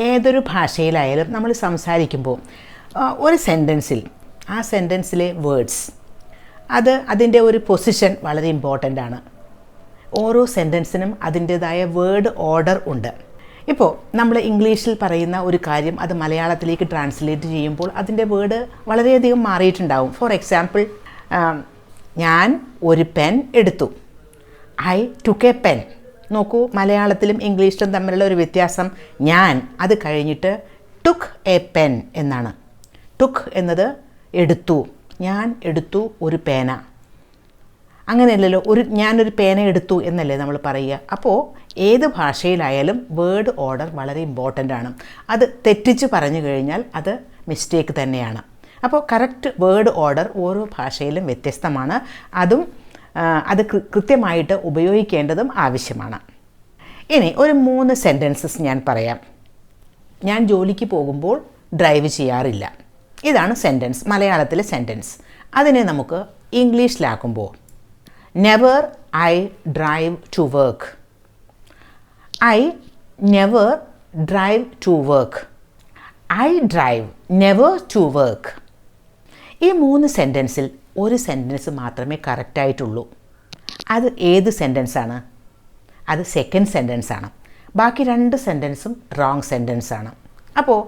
ഏതൊരു ഭാഷയിലായാലും നമ്മൾ സംസാരിക്കുമ്പോൾ ഒരു സെൻറ്റൻസിൽ ആ സെൻറ്റൻസിലെ വേർഡ്സ് അതിൻ്റെ ഒരു പൊസിഷൻ വളരെ ഇമ്പോർട്ടൻ്റ് ആണ്. ഓരോ സെൻറ്റൻസിനും അതിൻ്റേതായ വേർഡ് ഓർഡർ ഉണ്ട്. ഇപ്പോൾ നമ്മൾ ഇംഗ്ലീഷിൽ പറയുന്ന ഒരു കാര്യം അത് മലയാളത്തിലേക്ക് ട്രാൻസ്ലേറ്റ് ചെയ്യുമ്പോൾ അതിൻ്റെ വേർഡ് വളരെയധികം മാറിയിട്ടുണ്ടാവും. ഫോർ എക്സാമ്പിൾ, ഞാൻ ഒരു പെൻ എടുത്തു. I took A pen. നോക്കൂ, മലയാളത്തിലും ഇംഗ്ലീഷിലും തമ്മിലുള്ള ഒരു വ്യത്യാസം. ഞാൻ അത് കഴിഞ്ഞിട്ട് ടുക്ക് എ പെൻ എന്നാണ്. ടുക്ക് എന്നത് എടുത്തു, ഞാൻ എടുത്തു ഒരു പേന. അങ്ങനെയല്ലല്ലോ, ഞാനൊരു പേന എടുത്തു എന്നല്ലേ നമ്മൾ പറയുക. അപ്പോൾ ഏത് ഭാഷയിലായാലും വേർഡ് ഓർഡർ വളരെ ഇമ്പോർട്ടൻ്റ് ആണ്. അത് തെറ്റിച്ച് പറഞ്ഞു കഴിഞ്ഞാൽ അത് മിസ്റ്റേക്ക് തന്നെയാണ്. അപ്പോൾ കറക്റ്റ് വേർഡ് ഓർഡർ ഓരോ ഭാഷയിലും വ്യത്യസ്തമാണ്. അത് കൃത്യമായിട്ട് ഉപയോഗിക്കേണ്ടതും ആവശ്യമാണ്. ഇനി ഒരു 3 സെൻറ്റൻസസ് ഞാൻ പറയാം. ഞാൻ ജോലിക്ക് പോകുമ്പോൾ ഡ്രൈവ് ചെയ്യാറില്ല. ഇതാണ് സെൻറ്റൻസ്, മലയാളത്തിലെ സെൻറ്റൻസ്. അതിനെ നമുക്ക് ഇംഗ്ലീഷിലാക്കുമ്പോൾ never I drive to work. I never drive to work. I drive never to work. ഈ 3 സെൻറ്റൻസിൽ ഒരു സെൻറ്റൻസ് മാത്രമേ കറക്റ്റായിട്ടുള്ളൂ. അത് ഏത് സെൻറ്റൻസാണ്? അത് സെക്കൻഡ് സെൻറ്റൻസാണ്. ബാക്കി 2 സെൻറ്റൻസും റോങ് സെൻറ്റൻസാണ്. അപ്പോൾ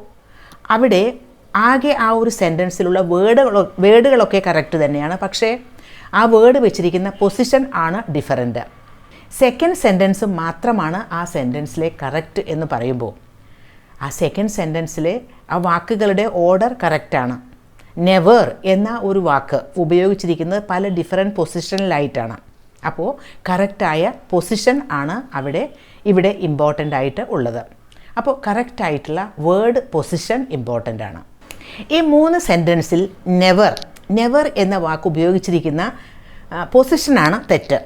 അവിടെ ആകെ ആ ഒരു സെൻറ്റൻസിലുള്ള വേർഡുകളൊക്കെ കറക്റ്റ് തന്നെയാണ്, പക്ഷേ ആ വേർഡ് വെച്ചിരിക്കുന്ന പൊസിഷൻ ആണ് ഡിഫറൻറ്റ്. സെക്കൻഡ് സെൻറ്റൻസ് മാത്രമാണ് ആ സെൻറ്റൻസിലെ കറക്റ്റ് എന്ന് പറയുമ്പോൾ ആ സെക്കൻഡ് സെൻറ്റൻസിലെ ആ വാക്കുകളുടെ ഓർഡർ കറക്റ്റാണ്. നെവർ എന്ന ഒരു വാക്ക് ഉപയോഗിച്ചിരിക്കുന്നത് പല ഡിഫറെൻറ്റ് പൊസിഷനിലായിട്ടാണ്. അപ്പോൾ കറക്റ്റായ പൊസിഷൻ ആണ് ഇവിടെ ഇമ്പോർട്ടൻ്റ് ആയിട്ട് ഉള്ളത്. അപ്പോൾ കറക്റ്റായിട്ടുള്ള വേർഡ് പൊസിഷൻ ഇമ്പോർട്ടൻ്റ് ആണ്. ഈ 3 സെൻറ്റൻസിൽ നെവർ എന്ന വാക്ക് ഉപയോഗിച്ചിരിക്കുന്ന പൊസിഷനാണ് തെറ്റ്.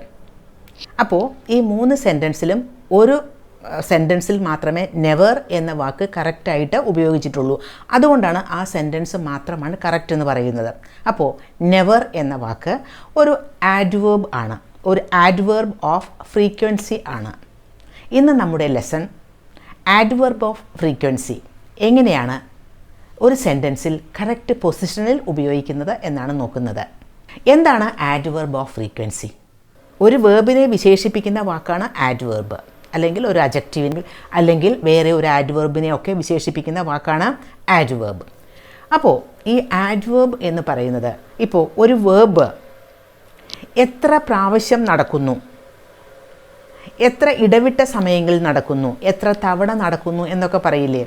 അപ്പോൾ ഈ 3 സെൻറ്റൻസിലും ഒരു സെൻറ്റൻസിൽ മാത്രമേ നെവർ എന്ന വാക്ക് കറക്റ്റായിട്ട് ഉപയോഗിച്ചിട്ടുള്ളൂ. അതുകൊണ്ടാണ് ആ സെൻറ്റൻസ് മാത്രമാണ് കറക്റ്റ് എന്ന് പറയുന്നത്. അപ്പോൾ നെവർ എന്ന വാക്ക് ഒരു ആഡ്വേർബ് ആണ്, ഒരു ആഡ്വേർബ് ഓഫ് ഫ്രീക്വൻസി ആണ്. ഇന്ന് നമ്മുടെ ലെസൺ ആഡ്വേർബ് ഓഫ് ഫ്രീക്വൻസി എങ്ങനെയാണ് ഒരു സെൻറ്റൻസിൽ കറക്റ്റ് പൊസിഷനിൽ ഉപയോഗിക്കുന്നത് എന്നാണ് നോക്കുന്നത്. എന്താണ് ആഡ്വേർബ് ഓഫ് ഫ്രീക്വൻസി? ഒരു വേർബിനെ വിശേഷിപ്പിക്കുന്ന വാക്കാണ് ആഡ്വേർബ്, അല്ലെങ്കിൽ ഒരു അഡ്ജക്റ്റീവിനെ അല്ലെങ്കിൽ വേറെ ഒരു ആഡ്വേർബിനെ ഒക്കെ വിശേഷിപ്പിക്കുന്ന വാക്കാണ് ആഡ്വേർബ്. അപ്പോൾ ഈ ആഡ്വേർബ് എന്ന് പറയുന്നത്, ഇപ്പോൾ ഒരു വേർബ് എത്ര പ്രാവശ്യം നടക്കുന്നു, എത്ര ഇടവിട്ട സമയങ്ങളിൽ നടക്കുന്നു, എത്ര തവണ നടക്കുന്നു എന്നൊക്കെ പറയില്ലേ?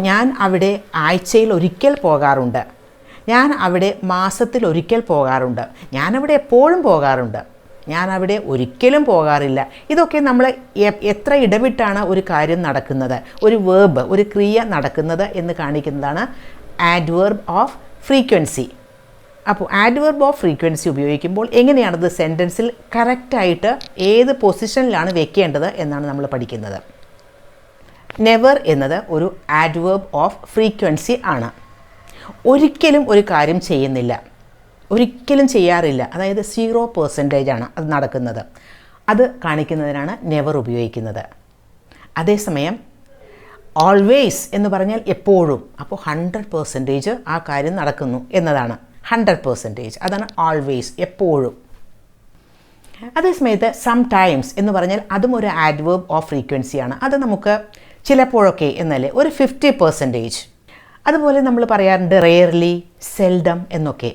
ഞാൻ അവിടെ ആഴ്ചയിൽ ഒരിക്കൽ പോകാറുണ്ട്, ഞാൻ അവിടെ മാസത്തിൽ ഒരിക്കൽ പോകാറുണ്ട്, ഞാനവിടെ എപ്പോഴും പോകാറുണ്ട്, ഞാൻ അവിടെ ഒരിക്കലും പോകാറില്ല. ഇതൊക്കെ നമ്മൾ എത്ര ഇടവിട്ടാണ് ഒരു കാര്യം നടക്കുന്നത്, ഒരു വേർബ്, ഒരു ക്രിയ നടക്കുന്നത് എന്ന് കാണിക്കുന്നതാണ് ആഡ്വേർബ് ഓഫ് ഫ്രീക്വൻസി. അപ്പോൾ ആഡ്വേർബ് ഓഫ് ഫ്രീക്വൻസി ഉപയോഗിക്കുമ്പോൾ എങ്ങനെയാണത് സെൻറ്റൻസിൽ കറക്റ്റായിട്ട് ഏത് പൊസിഷനിലാണ് വെക്കേണ്ടത് എന്നാണ് നമ്മൾ പഠിക്കുന്നത്. നെവർ എന്നത് ഒരു ആഡ്വേർബ് ഓഫ് ഫ്രീക്വൻസി ആണ്. ഒരിക്കലും ഒരു കാര്യം ചെയ്യുന്നില്ല, ഒരിക്കലും ചെയ്യാറില്ല, അതായത് 0% ആണ് അത് നടക്കുന്നത്. അത് കാണിക്കുന്നതിനാണ് നെവർ ഉപയോഗിക്കുന്നത്. അതേസമയം ഓൾവേസ് എന്ന് പറഞ്ഞാൽ എപ്പോഴും, അപ്പോൾ 100% ആ കാര്യം നടക്കുന്നു എന്നതാണ്. 100% അതാണ് ഓൾവേസ്, എപ്പോഴും. അതേസമയത്ത് സംടൈംസ് എന്ന് പറഞ്ഞാൽ അതും ഒരു ആഡ്വേർബ് ഓഫ് ഫ്രീക്വൻസിയാണ്. അത് നമുക്ക് ചിലപ്പോഴൊക്കെ എന്നല്ലേ, ഒരു 50%. അതുപോലെ നമ്മൾ പറയാറുണ്ട് റെയർലി, സെൽഡം എന്നൊക്കെ.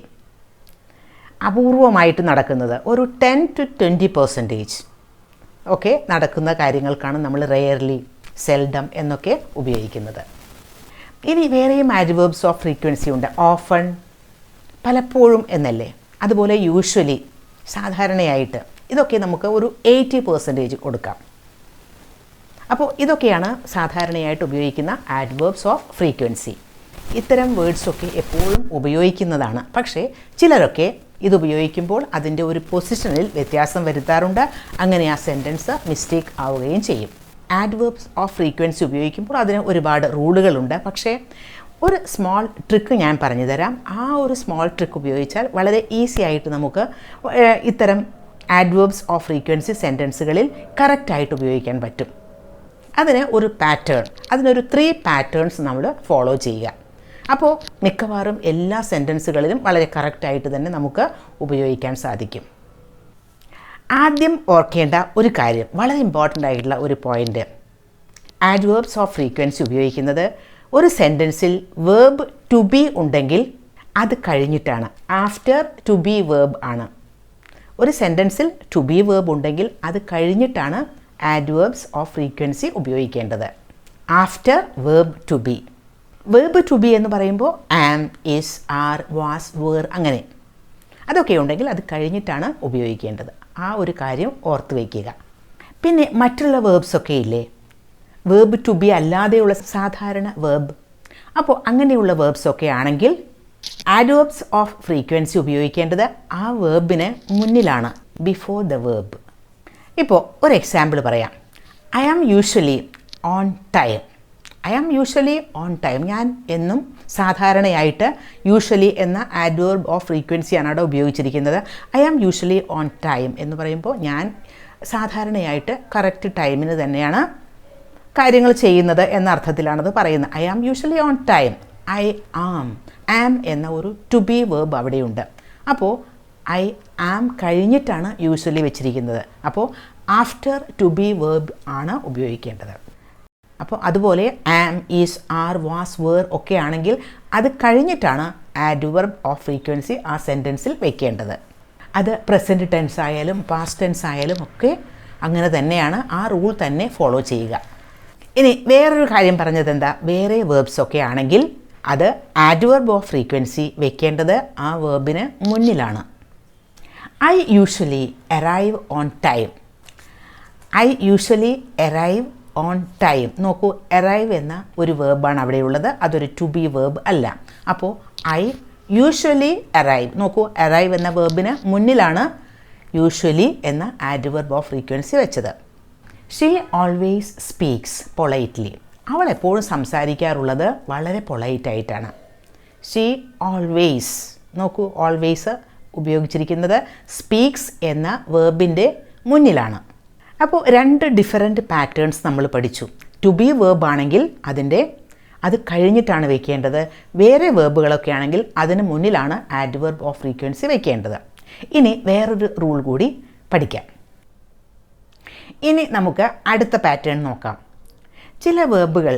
അപൂർവമായിട്ട് നടക്കുന്നത് ഒരു 10 to 20% ഒക്കെ നടക്കുന്ന കാര്യങ്ങൾക്കാണ് നമ്മൾ റെയർലി, സെൽഡം എന്നൊക്കെ ഉപയോഗിക്കുന്നത്. ഇനി വേറെയും ആഡ്വേർബ്സ് ഓഫ് ഫ്രീക്വൻസി ഉണ്ട്. ഓഫൺ, പലപ്പോഴും എന്നല്ലേ. അതുപോലെ യൂഷ്വലി, സാധാരണയായിട്ട്. ഇതൊക്കെ നമുക്ക് ഒരു 80% കൊടുക്കാം. അപ്പോൾ ഇതൊക്കെയാണ് സാധാരണയായിട്ട് ഉപയോഗിക്കുന്ന ആഡ്വേർബ്സ് ഓഫ് ഫ്രീക്വൻസി. ഇത്തരം വേർഡ്സൊക്കെ എപ്പോഴും ഉപയോഗിക്കുന്നതാണ്. പക്ഷേ ചിലരൊക്കെ ഇതുപയോഗിക്കുമ്പോൾ അതിൻ്റെ ഒരു പൊസിഷനിൽ വ്യത്യാസം വരുത്താറുണ്ട്. അങ്ങനെ ആ സെൻറ്റൻസ് മിസ്റ്റേക്ക് ആവുകയും ചെയ്യും. ആഡ്വേർബ്സ് ഓഫ് ഫ്രീക്വൻസി ഉപയോഗിക്കുമ്പോൾ അതിന് ഒരുപാട് റൂളുകളുണ്ട്. പക്ഷേ ഒരു സ്മോൾ ട്രിക്ക് ഞാൻ പറഞ്ഞു തരാം. ആ ഒരു സ്മോൾ ട്രിക്ക് ഉപയോഗിച്ചാൽ വളരെ ഈസി ആയിട്ട് നമുക്ക് ഇത്തരം ആഡ്വേർബ്സ് ഓഫ് ഫ്രീക്വൻസി സെൻറ്റൻസുകളിൽ കറക്റ്റായിട്ട് ഉപയോഗിക്കാൻ പറ്റും. അതിന് ഒരു പാറ്റേൺ, അതിനൊരു 3 പാറ്റേൺസ് നമ്മൾ ഫോളോ ചെയ്യുക. അപ്പോൾ മിക്കവാറും എല്ലാ സെൻറ്റൻസുകളിലും വളരെ കറക്റ്റായിട്ട് തന്നെ നമുക്ക് ഉപയോഗിക്കാൻ സാധിക്കും. ആദ്യം ഓർക്കേണ്ട ഒരു കാര്യം, വളരെ ഇമ്പോർട്ടൻ്റ് ആയിട്ടുള്ള ഒരു പോയിൻ്റ്, ആഡ്വേർബ്സ് ഓഫ് ഫ്രീക്വൻസി ഉപയോഗിക്കുന്നത് ഒരു സെൻറ്റൻസിൽ വേർബ് ടു ബി ഉണ്ടെങ്കിൽ അത് കഴിഞ്ഞിട്ടാണ്, ആഫ്റ്റർ ടു ബി വേർബ് ആണ്. ഒരു സെൻറ്റൻസിൽ ടു ബി വേർബ് ഉണ്ടെങ്കിൽ അത് കഴിഞ്ഞിട്ടാണ് ആഡ്വേർബ്സ് ഓഫ് ഫ്രീക്വൻസി ഉപയോഗിക്കേണ്ടത്. After verb to be. Verb to be എന്ന് പറയുമ്പോൾ am, is, are, was, were അങ്ങനെ അതൊക്കെ ഉണ്ടെങ്കിൽ അത് കഴിഞ്ഞിട്ടാണ് ഉപയോഗിക്കേണ്ടത്. ആ ഒരു കാര്യം ഓർത്ത് വയ്ക്കുക. പിന്നെ മറ്റുള്ള വേർബ്സൊക്കെ ഇല്ലേ, വേർബ് ടു ബി അല്ലാതെയുള്ള സാധാരണ വേർബ്. അപ്പോൾ അങ്ങനെയുള്ള വേർബ്സൊക്കെ ആണെങ്കിൽ ആഡ്വേർബ്സ് ഓഫ് ഫ്രീക്വൻസി ഉപയോഗിക്കേണ്ടത് ആ വേർബിന് മുന്നിലാണ്, ബിഫോർ ദ വേർബ്. ഇപ്പോൾ ഒരു എക്സാമ്പിൾ പറയാം. I am usually on time. I am usually on time. ഞാൻ എന്നും സാധാരണയായിട്ട് യൂഷ്വലി എന്ന ആഡ്വേർബ് ഓഫ് ഫ്രീക്വൻസിയാണ് അവിടെ ഉപയോഗിച്ചിരിക്കുന്നത്. I am usually on time എന്ന് പറയുമ്പോൾ ഞാൻ സാധാരണയായിട്ട് കറക്റ്റ് ടൈമിന് തന്നെയാണ് കാര്യങ്ങൾ ചെയ്യുന്നത് എന്ന അർത്ഥത്തിലാണത് പറയുന്നത്. I am usually on time. I am എന്ന ഒരു ടു ബി വേർബ് അവിടെയുണ്ട്. അപ്പോൾ ഐ ആം കഴിഞ്ഞിട്ടാണ് യൂഷ്വലി വെച്ചിരിക്കുന്നത്. അപ്പോൾ ആഫ്റ്റർ ടു ബി വേർബ് ആണ് ഉപയോഗിക്കേണ്ടത്. അപ്പോൾ അതുപോലെ ആം, ഈസ്, ആർ, വാസ്, വേർ ഒക്കെ ആണെങ്കിൽ അത് കഴിഞ്ഞിട്ടാണ് ആഡ്വേർബ് ഓഫ് ഫ്രീക്വൻസി ആ സെൻറ്റൻസിൽ വെക്കേണ്ടത്. അത് പ്രസൻറ്റ് ടെൻസ് ആയാലും പാസ്റ്റ് ടെൻസ് ആയാലും ഒക്കെ അങ്ങനെ തന്നെയാണ്, ആ റൂൾ തന്നെ ഫോളോ ചെയ്യുക. ഇനി വേറൊരു കാര്യം പറഞ്ഞത് എന്താ, വേറെ വേർബ്സ് ഒക്കെ ആണെങ്കിൽ അത് ആഡ്വേർബ് ഓഫ് ഫ്രീക്വൻസി വെക്കേണ്ടത് ആ വേർബിന് മുന്നിലാണ്. I usually arrive on time. I usually arrive on time. നോക്കൂ, അറൈവ് എന്ന ഒരു വേർബാണ് അവിടെയുള്ളത്, അതൊരു ടു ബി വേർബ് അല്ല. അപ്പോൾ ഐ യൂഷ്വലി അറൈവ്. നോക്കൂ, അറൈവ് എന്ന വേർബിന് മുന്നിലാണ് യൂഷ്വലി എന്ന ആഡ്വേർബ് ഓഫ് ഫ്രീക്വൻസി വെച്ചത്. She always speaks politely. അവൾ എപ്പോഴും സംസാരിക്കാറുള്ളത് വളരെ പൊളൈറ്റായിട്ടാണ്. She always. നോക്കൂ, ഓൾവേസ് ഉപയോഗിച്ചിരിക്കുന്നത് സ്പീക്സ് എന്ന വേർബിൻ്റെ മുന്നിലാണ്. അപ്പോൾ 2 ഡിഫറെൻറ്റ് പാറ്റേൺസ് നമ്മൾ പഠിച്ചു. ടു ബി വേർബ് ആണെങ്കിൽ അത് കഴിഞ്ഞിട്ടാണ് വെക്കേണ്ടത്. വേറെ വേർബുകളൊക്കെ ആണെങ്കിൽ അതിന് മുന്നിലാണ് ആഡ്വേർബ് ഓഫ് ഫ്രീക്വൻസി വെക്കേണ്ടത്. ഇനി വേറൊരു റൂൾ കൂടി പഠിക്കാം. ഇനി നമുക്ക് അടുത്ത പാറ്റേൺ നോക്കാം. ചില വേർബുകൾ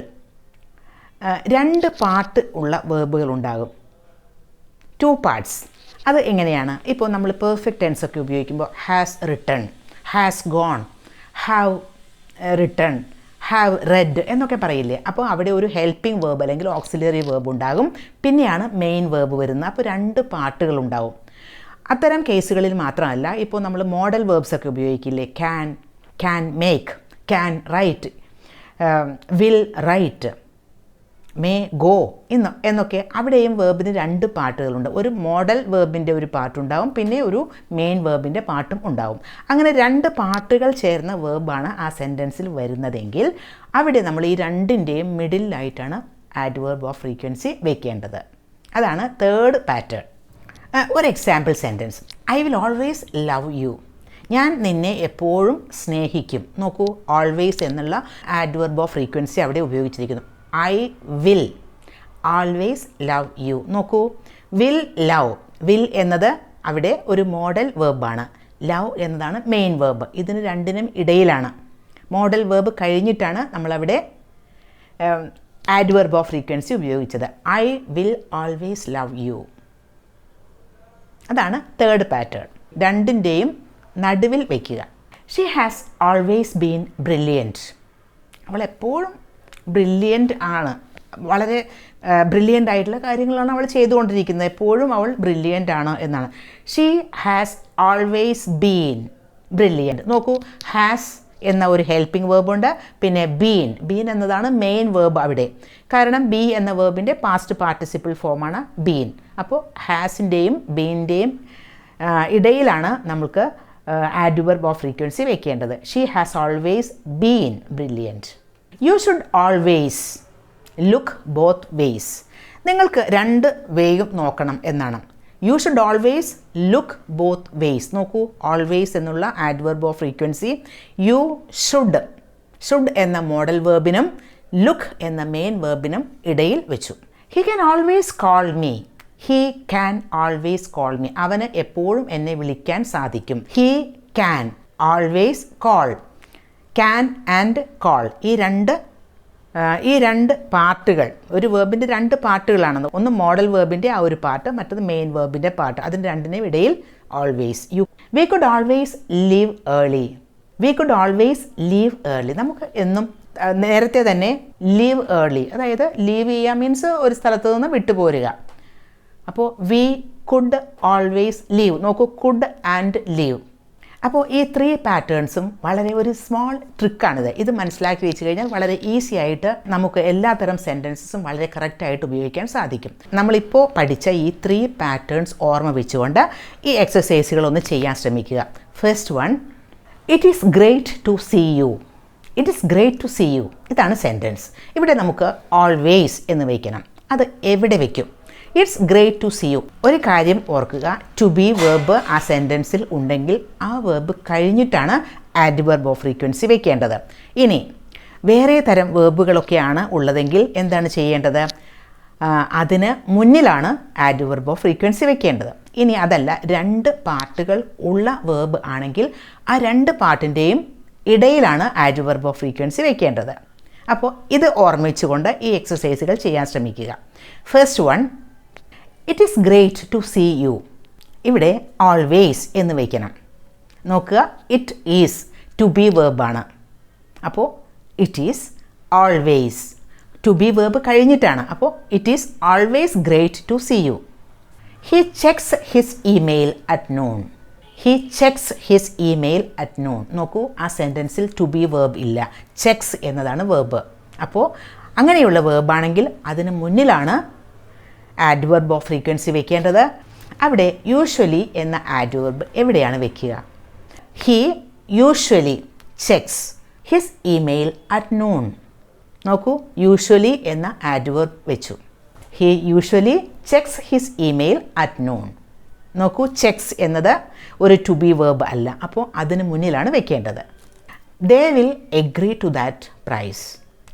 2 പാർട്ട് ഉള്ള വേർബുകൾ ഉണ്ടാകും, 2 പാർട്സ്. അത് എങ്ങനെയാണ്? ഇപ്പോൾ നമ്മൾ പെർഫെക്റ്റ് ടെൻസ് ഒക്കെ ഉപയോഗിക്കുമ്പോൾ has written, has gone, have written, have read എന്നൊക്കെ പറയില്ലേ. അപ്പോൾ അവിടെ ഒരു ഹെൽപ്പിംഗ് വേർബ് അല്ലെങ്കിൽ ഓക്സിലറി വേർബ് ഉണ്ടാകും, പിന്നെയാണ് മെയിൻ വേർബ് വരുന്നത്. അപ്പോൾ 2 പാർട്ടുകൾ ഉണ്ടാവും. അത്തരം കേസുകളിൽ മാത്രമല്ല, ഇപ്പോൾ നമ്മൾ മോഡൽ വേർബ്സ് ഒക്കെ ഉപയോഗിക്കില്ലേ, can make, can write, will write, may go എന്നൊക്കെ അവിടെയും വേർബിന് 2 പാർട്ടുകളുണ്ട്. ഒരു മോഡൽ വേർബിൻ്റെ ഒരു പാർട്ടുണ്ടാവും, പിന്നെ ഒരു മെയിൻ വേർബിൻ്റെ പാർട്ടും ഉണ്ടാവും. അങ്ങനെ 2 പാർട്ടുകൾ ചേർന്ന വേർബാണ് ആ സെൻറ്റൻസിൽ വരുന്നതെങ്കിൽ അവിടെ നമ്മൾ ഈ 2ൻ്റെയും മിഡിലായിട്ടാണ് ആഡ്വേർബ് ഓഫ് ഫ്രീക്വൻസി വെക്കേണ്ടത്. അതാണ് 3rd പാറ്റേൺ. ഒരു example sentence, I will always love U. ഞാൻ നിന്നെ എപ്പോഴും സ്നേഹിക്കും. നോക്കൂ, ഓൾവേസ് എന്നുള്ള ആഡ്വേർബ് ഓഫ് ഫ്രീക്വൻസി അവിടെ ഉപയോഗിച്ചിരിക്കുന്നു. I will always love you. നോക്കൂ, വിൽ ലവ്, വിൽ എന്നത് അവിടെ ഒരു മോഡൽ വേർബാണ്, ലവ് എന്നതാണ് മെയിൻ വേർബ്. ഇതിന് 2നും ഇടയിലാണ്. മോഡൽ വേർബ് കഴിഞ്ഞിട്ടാണ് നമ്മളവിടെ ആഡ്വേർബ് ഓഫ് ഫ്രീക്വൻസി ഉപയോഗിച്ചത്. I will always love you. അതാണ് 3rd പാറ്റേൺ. 2ൻ്റെയും നടുവിൽ വയ്ക്കുക. She has always been brilliant. അവൾ എപ്പോഴും ബ്രില്യൻ്റ് ആണ്, വളരെ ബ്രില്യൻ്റ് ആയിട്ടുള്ള കാര്യങ്ങളാണ് അവൾ ചെയ്തുകൊണ്ടിരിക്കുന്നത്. എപ്പോഴും അവൾ ബ്രില്യൻ്റ് ആണ് എന്നാണ്. She has always been brilliant. നോക്കൂ, ഹാസ് എന്ന ഒരു ഹെൽപ്പിംഗ് വേർബുണ്ട്, പിന്നെ ബീൻ എന്നതാണ് മെയിൻ വേർബ് അവിടെ. കാരണം ബി എന്ന വേർബിൻ്റെ പാസ്റ്റ് പാർട്ടിസിപ്പിൾ ഫോമാണ് ബീൻ. അപ്പോൾ ഹാസിൻ്റെയും ബീൻ്റെയും ഇടയിലാണ് നമുക്ക് ആഡ്വേർബ് ഓഫ് ഫ്രീക്വൻസി വെക്കേണ്ടത്. She has always been brilliant. You should always look both ways. നിങ്ങൾക്ക് 2 വേയും നോക്കണം എന്നാണ്. You should always look both ways. നോക്കൂ, ഓൾവേസ് എന്നുള്ള adverb of frequency you should, should എന്ന മോഡൽ വേർബിനും ലുക്ക് എന്ന മെയിൻ വേർബിനും ഇടയിൽ വെച്ചു. He can always call me. He can always call me. അവന് എപ്പോഴും എന്നെ വിളിക്കാൻ സാധിക്കും. He can always call. Can and call ഈ രണ്ട് പാർട്ടുകൾ, ഒരു വേർബിൻ്റെ രണ്ട് പാർട്ടുകളാണെന്ന്. ഒന്ന് മോഡൽ വേർബിൻ്റെ ആ ഒരു പാർട്ട്, മറ്റത് മെയിൻ വേർബിൻ്റെ പാർട്ട്. അതിന് രണ്ടിനും ഇടയിൽ always. We could always leave early. We could always leave early. നമുക്ക് എന്നും നേരത്തെ തന്നെ ലീവ് ഏർലി, അതായത് ലീവ് ചെയ്യുക മീൻസ് ഒരു സ്ഥലത്ത് നിന്ന് വിട്ടുപോരുക. അപ്പോൾ വി കുഡ് ഓൾവേസ് ലീവ്. നോക്കൂ, കുഡ് ആൻഡ് ലീവ്. അപ്പോൾ ഈ 3 പാറ്റേൺസും വളരെ ഒരു സ്മോൾ ട്രിക്കാണിത്. ഇത് മനസ്സിലാക്കി വെച്ച് കഴിഞ്ഞാൽ വളരെ ഈസി ആയിട്ട് നമുക്ക് എല്ലാത്തരം സെൻറ്റൻസസും വളരെ കറക്റ്റായിട്ട് ഉപയോഗിക്കാൻ സാധിക്കും. നമ്മളിപ്പോൾ പഠിച്ച ഈ 3 പാറ്റേൺസ് ഓർമ്മ വെച്ചുകൊണ്ട് ഈ എക്സസൈസുകളൊന്ന് ചെയ്യാൻ ശ്രമിക്കുക. First one, it is great to see you. It is great to see you. ഇതാണ് സെൻറ്റൻസ്. ഇവിടെ നമുക്ക് ഓൾവേസ് എന്ന് വയ്ക്കണം. അത് എവിടെ വയ്ക്കും? It's great to see you. ഒരു കാര്യം ഓർക്കുക, ടു ബി വേർബ് ആ സെൻറ്റൻസിൽ ഉണ്ടെങ്കിൽ ആ വേർബ് കഴിഞ്ഞിട്ടാണ് ആഡ്വർബ് ഓഫ് ഫ്രീക്വൻസി വെക്കേണ്ടത്. ഇനി വേറെ തരം വേർബുകളൊക്കെയാണ് ഉള്ളതെങ്കിൽ എന്താണ് ചെയ്യേണ്ടത്? അതിന് മുന്നിലാണ് ആഡ്വർബ് ഓഫ് ഫ്രീക്വൻസി വെക്കേണ്ടത്. ഇനി അതല്ല, 2 പാർട്ടുകൾ ഉള്ള വേർബ് ആണെങ്കിൽ ആ 2 പാർട്ടിൻ്റെയും ഇടയിലാണ് ആഡ്വർബ് ഓഫ് ഫ്രീക്വൻസി വെക്കേണ്ടത്. അപ്പോൾ ഇത് ഓർമ്മിച്ചുകൊണ്ട് ഈ എക്സസൈസുകൾ ചെയ്യാൻ ശ്രമിക്കുക. First one, it is great to see you. ഇവിടെ ഓൾവേസ് എന്ന് വയ്ക്കണം. നോക്കുക, ഇറ്റ് ഈസ് ടു ബി വേർബാണ്. അപ്പോൾ it is always. To be verb കഴിഞ്ഞിട്ടാണ്. അപ്പോൾ it is always great to see you. He checks his email at noon. He checks his email at noon. നോക്കൂ, ആ സെൻറ്റൻസിൽ ടു ബി വേർബ് ഇല്ല, checks എന്നതാണ് verb. അപ്പോൾ അങ്ങനെയുള്ള വേർബാണെങ്കിൽ അതിന് മുന്നിലാണ് ആഡ്വർബ് ഓഫ് ഫ്രീക്വൻസി വെക്കേണ്ടത്. അവിടെ യൂഷ്വലി എന്ന ആഡ്വർബ് എവിടെയാണ് വെക്കുക? He usually checks his email at noon. നോക്കൂ, യൂഷ്വലി എന്ന ആഡ്വർബ് വെച്ചു. He usually checks his email at noon. നോക്കൂ, ചെക്സ് എന്നത് ഒരു ടു ബി വേർബ് അല്ല, അപ്പോൾ അതിന് മുന്നിലാണ് വെക്കേണ്ടത്. They will agree to that price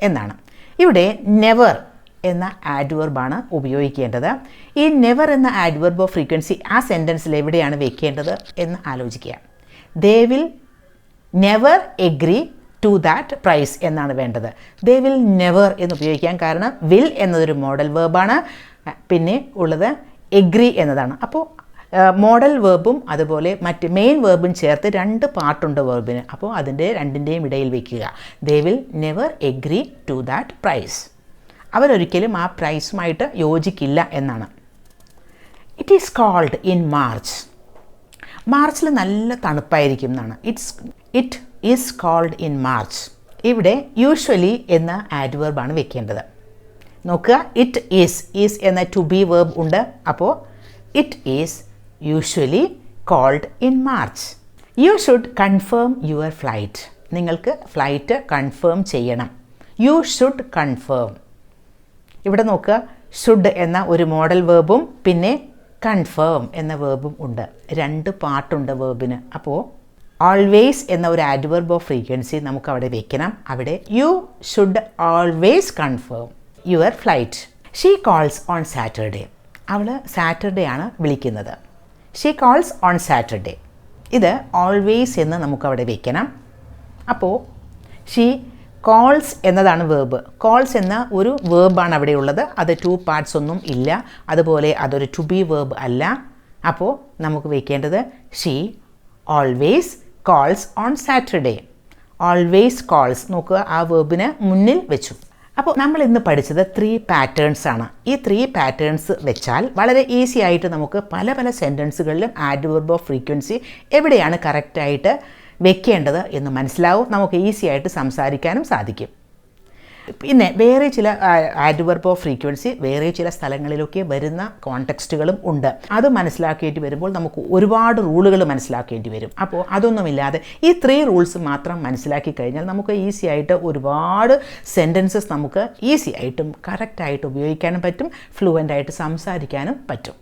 എന്നാണ്. ഇവിടെ നെവർ എന്ന ആഡ്വർബാണ് ഉപയോഗിക്കേണ്ടത്. ഈ നെവർ എന്ന ആഡ്വർബ് ഓഫ് ഫ്രീക്വൻസി ആ സെൻറ്റൻസിൽ എവിടെയാണ് വെക്കേണ്ടത് എന്ന് ആലോചിക്കുക. They will never agree to that price എന്നാണ് വേണ്ടത്. ദേ വിൽ നെവർ എന്ന് ഉപയോഗിക്കാൻ കാരണം വിൽ എന്നതൊരു മോഡൽ വേർബാണ്, പിന്നെ ഉള്ളത് എഗ്രി എന്നതാണ്. അപ്പോൾ മോഡൽ വേർബും അതുപോലെ മറ്റ് മെയിൻ വേർബും ചേർത്ത് 2 പാർട്ടുണ്ട് വേർബിന്. അപ്പോൾ അതിൻ്റെ രണ്ടിൻ്റെയും ഇടയിൽ വയ്ക്കുക. They will never agree to that price. അവരൊരിക്കലും ആ പ്രൈസുമായിട്ട് യോജിക്കില്ല എന്നാണ്. It is cold in March. മാർച്ചിൽ നല്ല തണുപ്പായിരിക്കും എന്നാണ്. It is cold in March. ഇവിടെ യൂഷ്വലി എന്ന ആഡ്വർബാണ് വെക്കേണ്ടത്. നോക്കുക, ഇറ്റ് ഈസ് എന്ന ടു ബി വേർബ് ഉണ്ട്. അപ്പോൾ it is usually cold in March. You should confirm your flight. നിങ്ങൾക്ക് ഫ്ലൈറ്റ് കൺഫേം ചെയ്യണം. You should confirm. ഇവിടെ നോക്കുക, ഷുഡ് എന്ന ഒരു മോഡൽ വേർബും പിന്നെ കൺഫേം എന്ന വേർബും ഉണ്ട്. 2 പാർട്ടുണ്ട് വേർബിന്. അപ്പോൾ ഓൾവേസ് എന്ന ഒരു ആഡ്വർബ് ഓഫ് ഫ്രീക്വൻസി നമുക്ക് അവിടെ വെക്കണം. അവിടെ U should always confirm your flight. She calls on Saturday. അവൾ സാറ്റർഡേ ആണ് വിളിക്കുന്നത്. She calls on Saturday. ഇത് ഓൾവേസ് എന്ന് നമുക്കവിടെ വെക്കണം. അപ്പോൾ ഷീ കോൾസ് എന്നതാണ് വേർബ്. കോൾസ് എന്ന ഒരു വേർബാണ് അവിടെ ഉള്ളത്. അത് 2 പാർട്സ് ഒന്നും ഇല്ല. അതുപോലെ അതൊരു ടു ബി വേർബ് അല്ല. അപ്പോൾ നമുക്ക് വെക്കേണ്ടത് she always calls on Saturday. Always calls നോക്കുക, ആ വേർബിന് മുന്നിൽ വെച്ചു. അപ്പോൾ നമ്മൾ ഇന്ന് പഠിച്ചത് 3 പാറ്റേൺസ് ആണ്. ഈ 3 പാറ്റേൺസ് വെച്ചാൽ വളരെ ഈസി ആയിട്ട് നമുക്ക് പല പല സെൻറ്റൻസുകളിലും ആഡ്വർബ് ഓഫ് ഫ്രീക്വൻസി എവിടെയാണ് കറക്റ്റായിട്ട് വെക്കേണ്ടത് എന്ന് മനസ്സിലാവും. നമുക്ക് ഈസി ആയിട്ട് സംസാരിക്കാനും സാധിക്കും. പിന്നെ വേറെ ചില ആഡ്വർബ് ഓഫ് ഫ്രീക്വൻസി വേറെ ചില സ്ഥലങ്ങളിലൊക്കെ വരുന്ന കോണ്ടെക്സ്റ്റുകളും ഉണ്ട്. അത് മനസ്സിലാക്കേണ്ടി വരുമ്പോൾ നമുക്ക് ഒരുപാട് റൂളുകൾ മനസ്സിലാക്കേണ്ടി വരും. അപ്പോൾ അതൊന്നുമില്ലാതെ ഈ 3 റൂൾസ് മാത്രം മനസ്സിലാക്കി കഴിഞ്ഞാൽ നമുക്ക് ഈസി ആയിട്ട് ഒരുപാട് സെൻറ്റൻസസ് നമുക്ക് ഈസി ആയിട്ടും കറക്റ്റായിട്ട് ഉപയോഗിക്കാനും പറ്റും, ഫ്ലുവൻ്റായിട്ട് സംസാരിക്കാനും പറ്റും.